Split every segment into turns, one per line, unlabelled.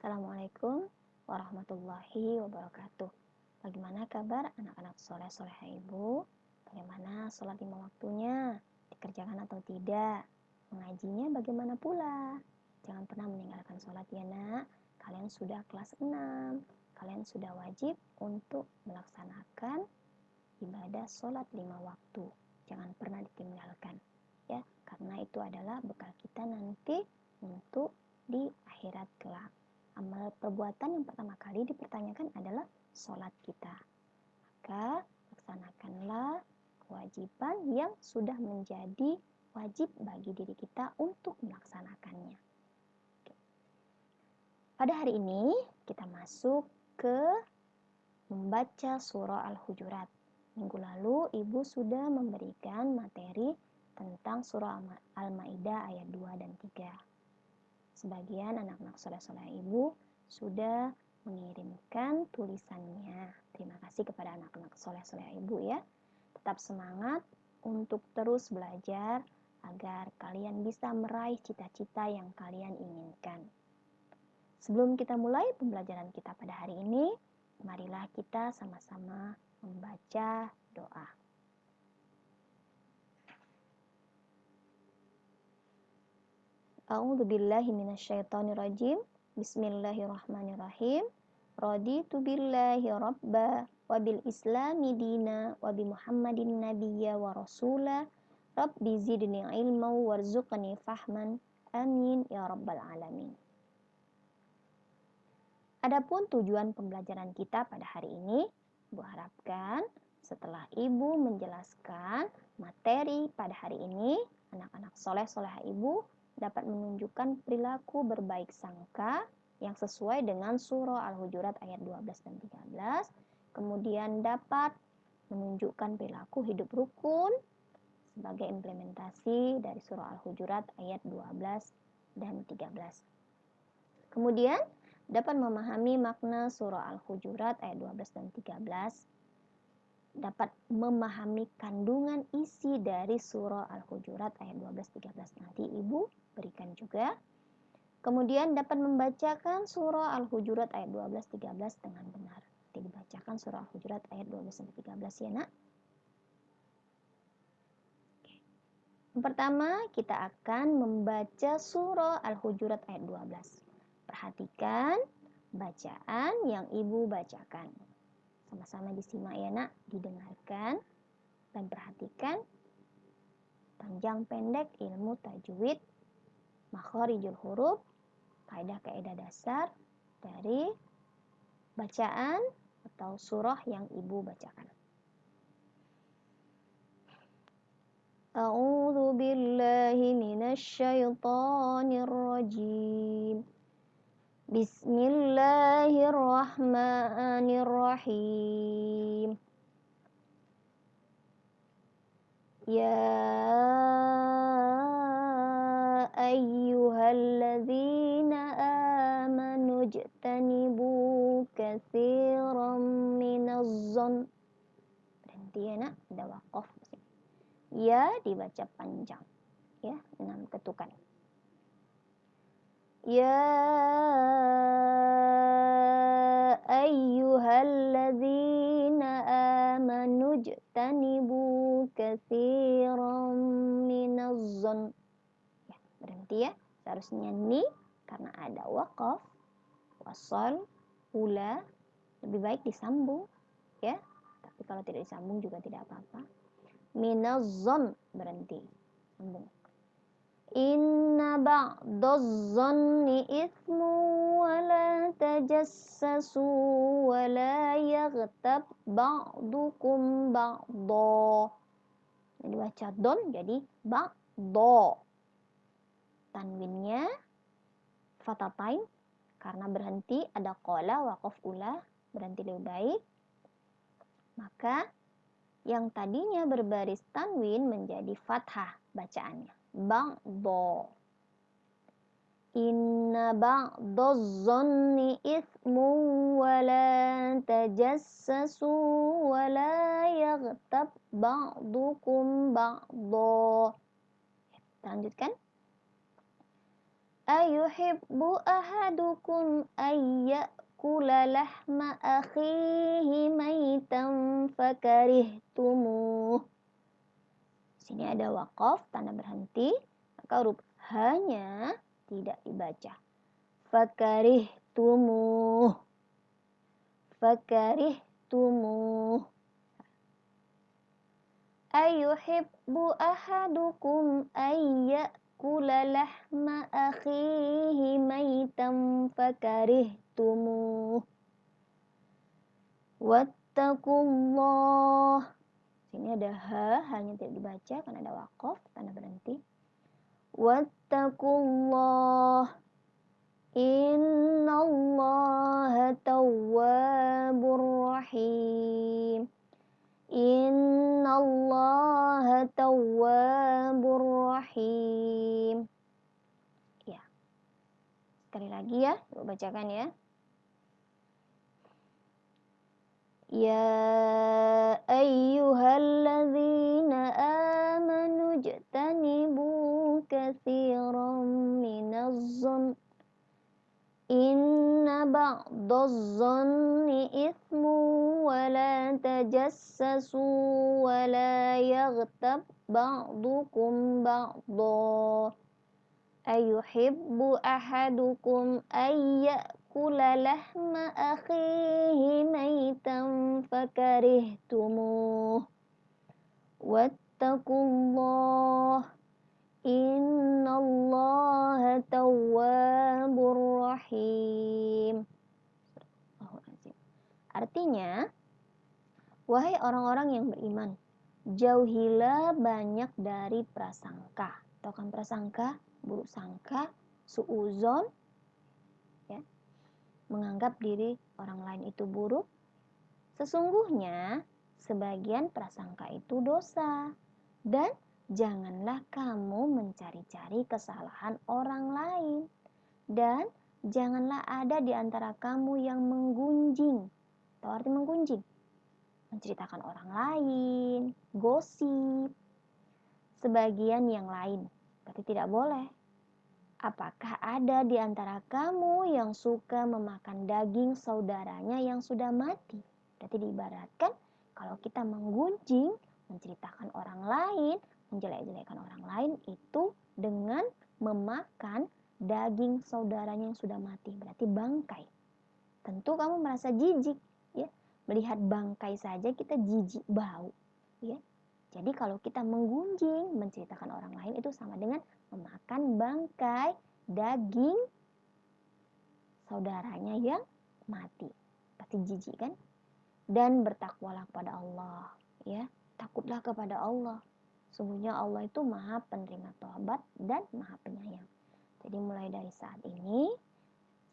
Assalamualaikum warahmatullahi wabarakatuh. Bagaimana kabar anak-anak soleh-soleha ibu? Bagaimana sholat 5 waktunya? Dikerjakan atau tidak? Mengajinya bagaimana pula? Jangan pernah meninggalkan sholat ya nak. Kalian sudah kelas 6. Kalian sudah wajib untuk melaksanakan ibadah sholat 5 waktu. Jangan pernah ditinggalkan ya, karena itu adalah bekal kita nanti untuk di akhirat kelak. Amal perbuatan yang pertama kali dipertanyakan adalah sholat kita. Maka laksanakanlah kewajiban yang sudah menjadi wajib bagi diri kita untuk melaksanakannya. Pada hari ini kita masuk ke membaca surah Al-Hujurat. Minggu lalu ibu sudah memberikan materi tentang surah Al-Maidah ayat 2 dan 3. Sebagian anak-anak soleh-soleh ibu sudah mengirimkan tulisannya. Terima kasih kepada anak-anak soleh-soleh ibu ya. Tetap semangat untuk terus belajar agar kalian bisa meraih cita-cita yang kalian inginkan. Sebelum kita mulai pembelajaran kita pada hari ini, marilah kita sama-sama membaca doa. A'udzu billahi minasyaitonirrajim. Bismillahirrahmanirrahim. Raditu billahi rabba wa bil islami dina wa bi Muhammadin nabiyya wa rasula. Rabbi zidni ilma warzuqni fahman. Amin ya rabbal alamin. Adapun tujuan pembelajaran kita pada hari ini, Ibu harapkan setelah Ibu menjelaskan materi pada hari ini, anak-anak soleh-soleha Ibu dapat menunjukkan perilaku berbaik sangka yang sesuai dengan surah Al-Hujurat ayat 12 dan 13, kemudian dapat menunjukkan perilaku hidup rukun sebagai implementasi dari surah Al-Hujurat ayat 12 dan 13. Kemudian dapat memahami makna surah Al-Hujurat ayat 12 dan 13, dapat memahami kandungan isi dari surah Al-Hujurat ayat 12-13 nanti Ibu berikan juga. Kemudian dapat membacakan surah Al-Hujurat ayat 12-13 dengan benar. Nanti dibacakan surah Al-Hujurat ayat 12-13 ya nak. Yang pertama kita akan membaca surah Al-Hujurat ayat 12. Perhatikan bacaan yang Ibu bacakan. Sama-sama disimak ya nak, didengarkan dan perhatikan panjang pendek ilmu tajwid, makharijul huruf, kaidah-kaidah dasar dari bacaan atau surah yang Ibu bacakan. A'udzu billahi minasyaitonir rajim. Bismillahirrahmanirrahim. Ya ayyuhalladzina amanu jtanibu katsiran minazzon. Berhenti ya nak, ada waqaf. Ya dibaca panjang ya, 6 ketukan. Ya ayyuhalladzina amanu jtanibu katsiran minazzon. Ya, berhenti ya. Seharusnya ni karena ada waqaf, wasal, ula, lebih baik disambung ya. Tapi kalau tidak disambung juga tidak apa-apa. Minazzon berhenti, sambung. Inna ba'dazzanni ithmu wa la tajassasu wa la yaghtab ba'dukum ba'da. Jadi baca don jadi ba'da. Tanwinnya fatatain karena berhenti ada qala waqaf ula, berhenti lebih baik. Maka yang tadinya berbaris tanwin menjadi fathah bacaannya. Ba'da. Inna ba'dazzanni ithmu wa la tajassasu wa la yaghtab ba'dukum ba'da. Kita lanjutkan. Ayuhibbu ahadukum ayyakula lahma akhihi maitan fakarihtumuh. Sini ada waqaf, tanda berhenti, maka huruf hanya tidak dibaca. Fakarihtumuh. Fakarihtumuh. Ayuhibbu ahadukum ayyakula lahma akhihi maitan fakarihtumuh. Wattaqullah. Sini ada ha, hanya tidak dibaca karena ada waqaf, tanda berhenti. Wattaqullah. Innallaha tawwabur rahim. Innallaha tawwabur rahim. Ya. Sekali lagi ya, coba bacakan ya. Ya ayyuhalladzina amanu ijtanibu katsiran minaz-zann inna ba'daz-zanni ithmu wa la tajassasu wa la yaghtab ba'dukum ba'dha ayuhibbu ahadukum ayyakula lahma akhihi maitan fakarihtumuh. Wattaqullah. Innallaha tawwabur rahim. Artinya, wahai orang-orang yang beriman, jauhilah banyak dari prasangka. Tahu kan prasangka? Buruk sangka, suuzon, ya, menganggap diri orang lain itu buruk. Sesungguhnya sebagian prasangka itu dosa, dan janganlah kamu mencari-cari kesalahan orang lain, dan janganlah ada di antara kamu yang menggunjing. Tahu arti menggunjing? Menceritakan orang lain, gosip, sebagian yang lain. Berarti tidak boleh. Apakah ada di antara kamu yang suka memakan daging saudaranya yang sudah mati? Berarti diibaratkan kalau kita menggunjing, menceritakan orang lain, menjelek-jelekan orang lain itu dengan memakan daging saudaranya yang sudah mati. Berarti bangkai. Tentu kamu merasa jijik, ya. Melihat bangkai saja kita jijik, bau, ya. Jadi kalau kita menggunjing, menceritakan orang lain itu sama dengan memakan bangkai daging saudaranya yang mati. Pasti jijik kan? Dan bertakwalah kepada Allah, ya. Takutlah kepada Allah. Sungguhnya Allah itu Maha penerima taubat dan Maha penyayang. Jadi mulai dari saat ini,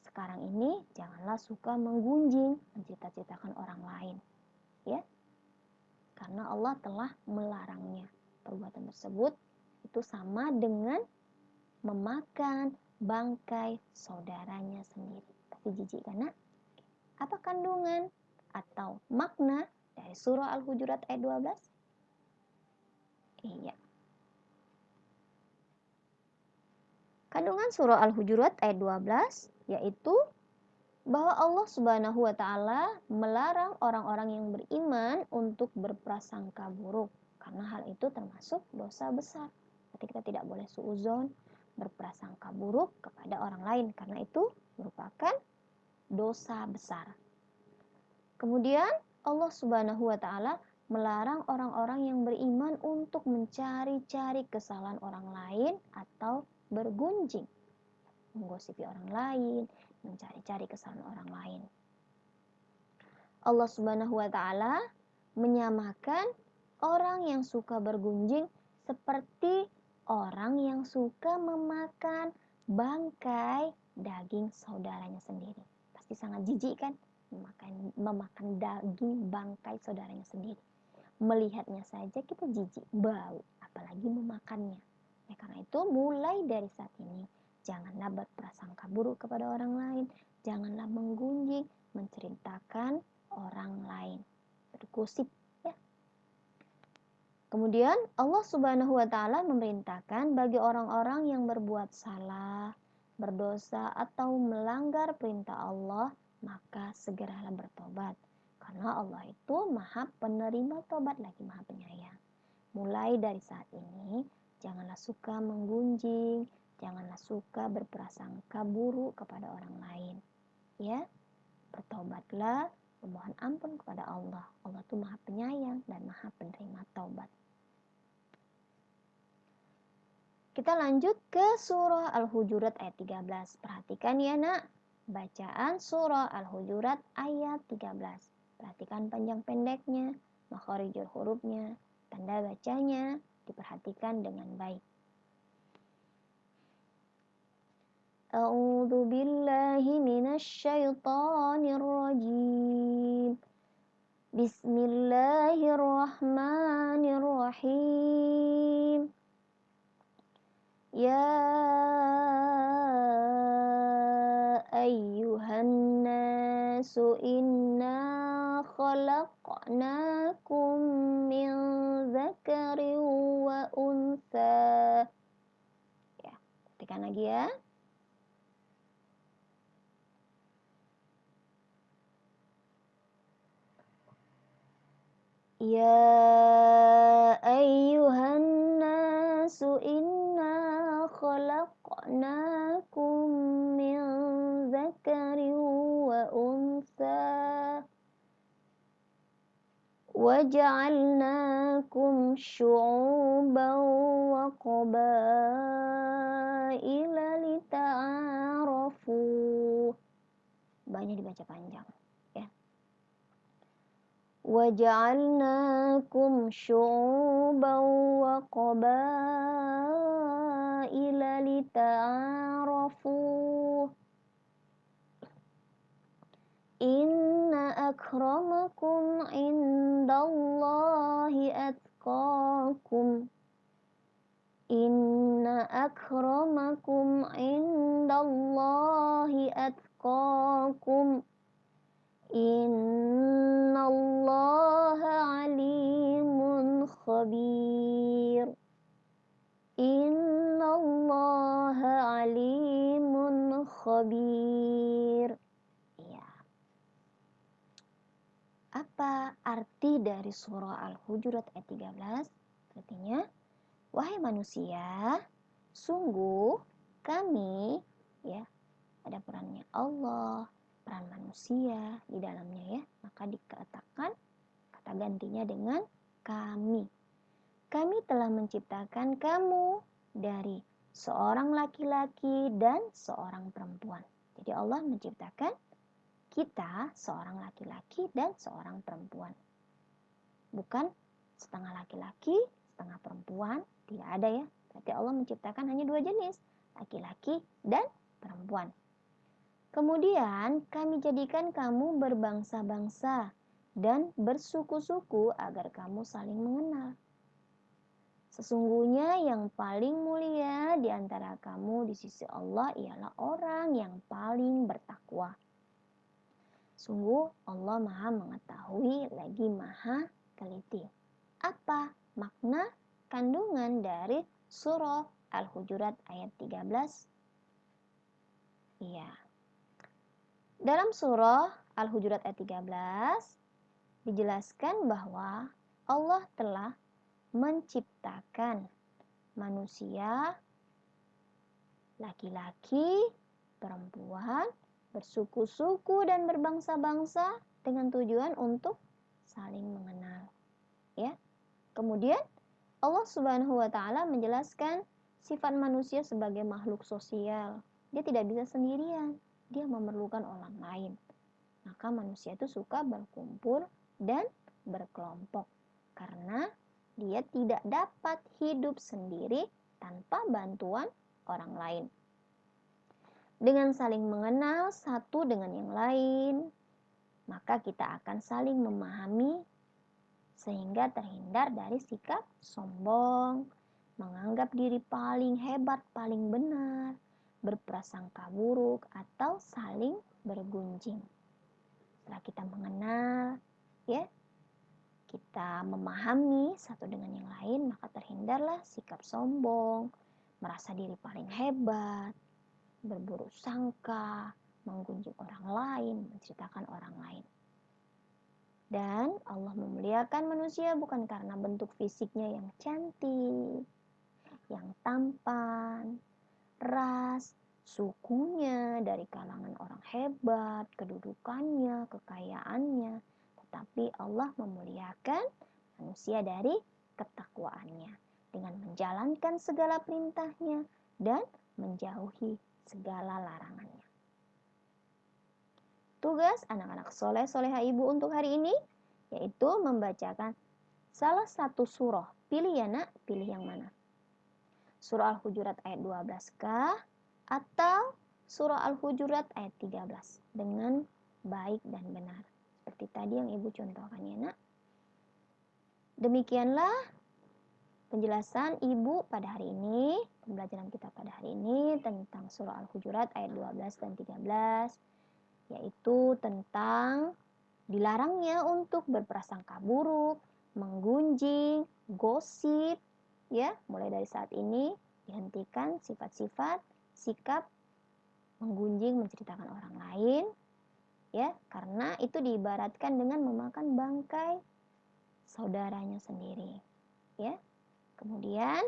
sekarang ini janganlah suka menggunjing, mencerita-ceritakan orang lain, ya. Karena Allah telah melarangnya. Perbuatan tersebut itu sama dengan memakan bangkai saudaranya sendiri. Pasti jijik karena apa kandungan atau makna dari surah Al-Hujurat ayat 12? Iya. Kandungan surah Al-Hujurat ayat 12 yaitu bahwa Allah Subhanahu wa taala melarang orang-orang yang beriman untuk berprasangka buruk karena hal itu termasuk dosa besar. Berarti kita tidak boleh suuzon, berprasangka buruk kepada orang lain karena itu merupakan dosa besar. Kemudian Allah Subhanahu wa taala melarang orang-orang yang beriman untuk mencari-cari kesalahan orang lain atau bergunjing, menggosipi orang lain, mencari-cari kesalahan orang lain. Allah Subhanahu wa taala menyamakan orang yang suka bergunjing seperti orang yang suka memakan bangkai daging saudaranya sendiri. Pasti sangat jijik kan? Memakan daging bangkai saudaranya sendiri. Melihatnya saja kita jijik, bau, apalagi memakannya. Ya, karena itu mulai dari saat ini janganlah berprasangka buruk kepada orang lain, janganlah menggunjing, menceritakan orang lain, bergosip, ya. Kemudian Allah Subhanahu wa taala memerintahkan bagi orang-orang yang berbuat salah, berdosa atau melanggar perintah Allah, maka segeralah bertobat. Karena Allah itu Maha Penerima tobat lagi Maha Penyayang. Mulai dari saat ini, janganlah suka menggunjing, janganlah suka berprasangka buruk kepada orang lain. Ya, bertobatlah, memohon ampun kepada Allah. Allah itu Maha Penyayang dan Maha Penerima taubat. Kita lanjut ke surah Al-Hujurat ayat 13. Perhatikan ya nak, bacaan surah Al-Hujurat ayat 13. Perhatikan panjang pendeknya, makharijul hurufnya, tanda bacanya, diperhatikan dengan baik. A'udzu billahi minasyaitonir rajim. Bismillahirrahmanirrahim. Ya ayyuhan nasu inna khalaqnakum min dzakarin wa untha. Ya, perhatikan lagi ya. Ya ayyuhan nasu inna khalaqnakum min dzakarin wa untha waja'alnakum syu'uban wa qabaila lita'arafu. Banyak dibaca panjang ya. Waja'alnakum syu'uban wa qabaila lita'arafu. Inna akramakum indallahi atqakum. Inna akramakum indallahi atqakum. Innallaha alimun khabir. Innallaha alimun khabir. Ya. Apa arti dari surah Al-Hujurat ayat 13? Artinya, wahai manusia, sungguh kami, ya, ada perannya Allah, peran manusia di dalamnya ya. Maka dikatakan kata gantinya dengan kami. Kami telah menciptakan kamu dari seorang laki-laki dan seorang perempuan. Jadi Allah menciptakan kita seorang laki-laki dan seorang perempuan. Bukan setengah laki-laki, setengah perempuan. Tidak ada ya. Berarti Allah menciptakan hanya dua jenis, laki-laki dan perempuan. Kemudian kami jadikan kamu berbangsa-bangsa dan bersuku-suku agar kamu saling mengenal. Sesungguhnya yang paling mulia di antara kamu di sisi Allah ialah orang yang paling bertakwa. Sungguh Allah Maha mengetahui lagi Maha teliti. Apa makna kandungan dari surah Al-Hujurat ayat 13? Iya. Dalam surah Al-Hujurat ayat 13 dijelaskan bahwa Allah telah menciptakan manusia laki-laki, perempuan, bersuku-suku dan berbangsa-bangsa dengan tujuan untuk saling mengenal. Ya. Kemudian Allah Subhanahu wa taala menjelaskan sifat manusia sebagai makhluk sosial. Dia tidak bisa sendirian, dia memerlukan orang lain. Maka manusia itu suka berkumpul dan berkelompok karena dia tidak dapat hidup sendiri tanpa bantuan orang lain. Dengan saling mengenal satu dengan yang lain, maka kita akan saling memahami sehingga terhindar dari sikap sombong, menganggap diri paling hebat, paling benar, berprasangka buruk, atau saling bergunjing. Setelah kita mengenal, ya, kita memahami satu dengan yang lain, maka terhindarlah sikap sombong, merasa diri paling hebat, berburuk sangka, menggunjing orang lain, menceritakan orang lain. Dan Allah memuliakan manusia bukan karena bentuk fisiknya yang cantik, yang tampan, ras, sukunya dari kalangan orang hebat, kedudukannya, kekayaannya, tetapi Allah memuliakan manusia dari ketakwaannya dengan menjalankan segala perintahnya dan menjauhi segala larangannya. Tugas anak-anak soleh soleha ibu untuk hari ini yaitu membacakan salah satu surah. Pilih ya nak, pilih yang mana? Surah Al-Hujurat ayat 12 kah? Atau surah Al-Hujurat ayat 13 dengan baik dan benar. Seperti tadi yang ibu contohkan ya nak. Demikianlah penjelasan ibu pada hari ini, pembelajaran kita pada hari ini tentang surah Al-Hujurat ayat 12 dan 13, yaitu tentang dilarangnya untuk berprasangka buruk, menggunjing, gosip, ya, mulai dari saat ini dihentikan sifat-sifat, sikap menggunjing, menceritakan orang lain, ya, karena itu diibaratkan dengan memakan bangkai saudaranya sendiri, ya. Kemudian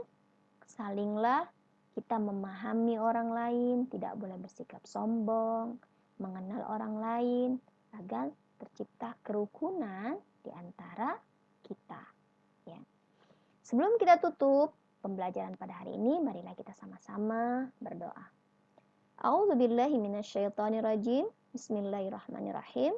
salinglah kita memahami orang lain, tidak boleh bersikap sombong, mengenal orang lain agar tercipta kerukunan di antara kita, ya. Sebelum kita tutup pembelajaran pada hari ini, marilah kita sama-sama berdoa. A'udzubillahi minasyaitonirrajim. Bismillahirrahmanirrahim.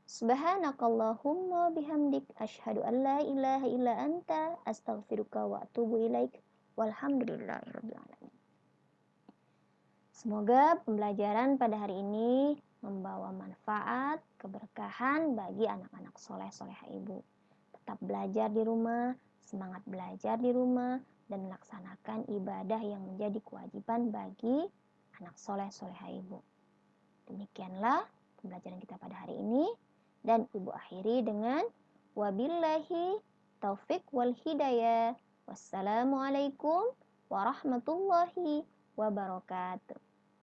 Subhanakallahumma bihamdik asyhadu an la ilaha illa anta astaghfiruka wa atubu ilaik. Walhamdulillahirabbil alamin. Semoga pembelajaran pada hari ini membawa manfaat, keberkahan bagi anak-anak soleh soleha ibu. Tetap belajar di rumah, semangat belajar di rumah, dan melaksanakan ibadah yang menjadi kewajiban bagi anak soleh soleha ibu. Demikianlah pembelajaran kita pada hari ini, dan ibu akhiri dengan wabillahi taufik wal hidayah. Wassalamualaikum warahmatullahi wabarakatuh.